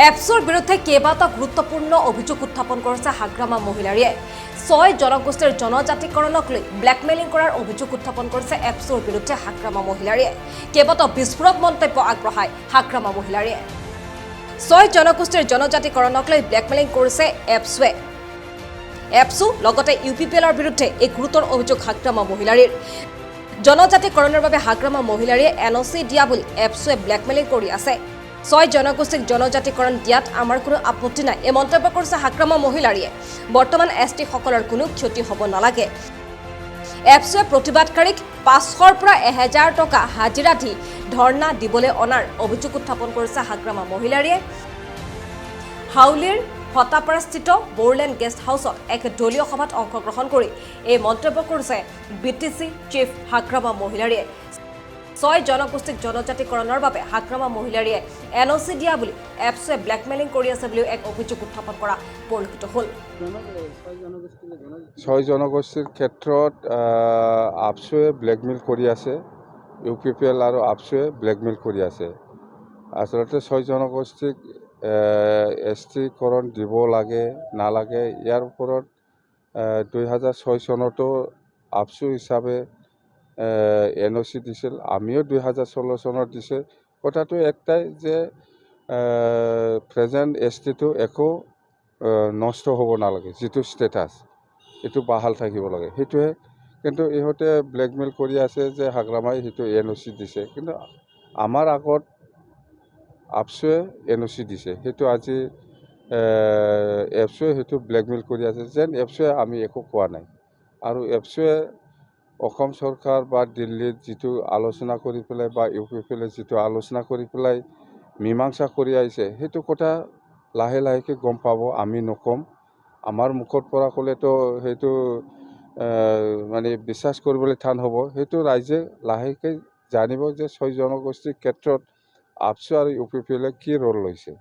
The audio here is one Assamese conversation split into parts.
এপছৰ বিৰুদ্ধে কেইবাটাও গুৰুত্বপূৰ্ণ অভিযোগ উত্থাপন কৰিছে হাগ্ৰামা মহিলাৰীয়ে 6 জনগোষ্ঠীৰ জনজাতিকৰণক লৈ ব্লেকমেইলিং কৰাৰ অভিযোগ উত্থাপন কৰিছে এপছৰ বিৰুদ্ধে হাগ্ৰামা মহিলাৰীয়ে কেইবাটাও বিস্ফোৰক মন্তব্য আগবঢ়ায় হাগ্ৰামা মহিলাৰীয়ে 6 জনগোষ্ঠীৰ জনজাতিকৰণক লৈ ব্লেকমেইলিং কৰিছে এপছু লগতে ইউপিপিএলৰ বিৰুদ্ধে এই গুৰুতৰ অভিযোগ হাগ্ৰামা মহিলাৰীৰ জনজাতিকৰণৰ বাবে হাগ্ৰামা মহিলাৰীয়ে এনঅচি দিয়া বুলি এপছুৱে ব্লেকমেইলিং কৰি আছে 6 জনগোষ্ঠীক জনজাতিকৰণ দিয়াত আমাৰ কোনো আপত্তি নাই এই মন্তব্য কৰিছে হাগ্ৰামা মহিলাৰীয়ে বৰ্তমান এছটি সকলৰ কোনো ক্ষতি হ'ব নালাগে এপছুৱে প্ৰতিবাদকাৰীক 500ৰ পৰা 1000 টকা হাজিৰা দি ধৰ্ণা দিবলৈ অনাৰ অভিযোগ উত্থাপন কৰিছে হাগ্ৰামা মহিলাৰীয়ে হাউলিৰ হতাপাৰাস্থিত বোৰলেণ্ড গেষ্ট হাউচত এক দলীয় সভাত অংশগ্ৰহণ কৰি এই মন্তব্য কৰিছে বিটিচি চিফ হাগ্ৰামা মহিলাৰীয়ে 6 জনগোষ্ঠীক জনজাতিকৰণৰ বাবে হাগ্ৰামা মহিলাৰীয়ে এনঅচি দিয়া বুলি এপছুৱে ব্লেকমেইলিং কৰি আছে বুলি এক অভিযোগ উত্থাপন কৰা পৰিলক্ষিত হ'ল 6 জনগোষ্ঠীৰ ক্ষেত্ৰত আপছুৱে ব্লেকমেইল কৰি আছে ইউপিপিএল আৰু আপছুৱে ব্লেকমেইল কৰি আছে আচলতে 6 জনগোষ্ঠীক এছটিকৰণ দিব লাগে নালাগে ইয়াৰ ওপৰত 2006 চনতো আপছু হিচাপে এনঅচি দিছিল আমিও 2016 চনত দিছে কথাটো একটাই যে প্ৰেজেণ্ট এছটিটো একো নষ্ট হ'ব নালাগে যিটো ষ্টেটাছ এইটো বাহাল থাকিব লাগে সেইটোৱে কিন্তু ইহঁতে ব্লেকমেইল কৰি আছে যে হাগ্ৰামাই সেইটো এনঅচি দিছে কিন্তু আমাৰ আগত আপছুৱে এনঅচি দিছে সেইটো আজি এপছুৱে সেইটো ব্লেকমেইল কৰি আছে যেন এপছুৱে আমি একো কোৱা নাই আৰু এপছুৱে অসম চৰকাৰ বা দিল্লীত যিটো আলোচনা কৰি পেলাই বা ইউপিপিএলে যিটো আলোচনা কৰি পেলাই মীমাংসা কৰি আহিছে সেইটো কথা লাহে লাহেকৈ গম পাব আমি নকম আমাৰ মুখৰ পৰা ক'লেতো সেইটো মানে বিশ্বাস কৰিবলৈ টান হ'ব সেইটো ৰাইজে লাহেকৈ জানিব যে 6 জনগোষ্ঠীৰ ক্ষেত্ৰত আপছু আৰু ইউপিপিএলে কি ৰোল লৈছে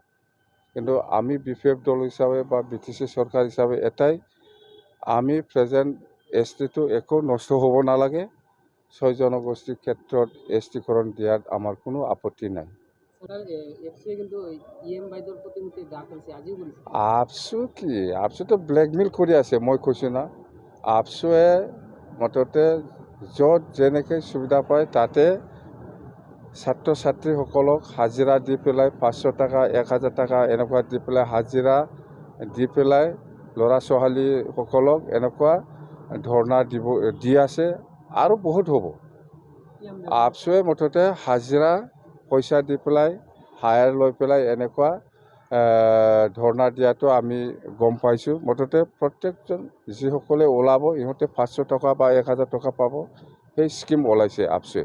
কিন্তু আমি বিপিএফ দল হিচাপে বা বিটিচি চৰকাৰ হিচাপে এটাই আমি প্ৰেজেণ্ট এছটিটো একো নষ্ট হ'ব নালাগে 6 জনগোষ্ঠীৰ ক্ষেত্ৰত এছটিকৰণ দিয়াত আমাৰ কোনো আপত্তি নাই আপছুতো ব্লেকমেইল কৰি আছে মই কৈছোঁ না আপছুৱে মুঠতে য'ত যেনেকৈ সুবিধা পায় তাতে ছাত্ৰ ছাত্ৰীসকলক হাজিৰা দি পেলাই 500 টকা 1000 টকা এনেকুৱা দি পেলাই হাজিৰা দি পেলাই ল'ৰা ছোৱালীসকলক এনেকুৱা ধৰ্ণা দি আছে আৰু বহুত হ'ব আপছুৱে মুঠতে হাজিৰা পইচা দি পেলাই হায়াৰ লৈ পেলাই এনেকুৱা ধৰ্ণা দিয়াটো আমি গম পাইছোঁ মুঠতে প্ৰত্যেকজন যিসকলে ওলাব ইহঁতে 500 টকা বা 1000 টকা পাব সেই স্কিম ওলাইছে আপছুৱে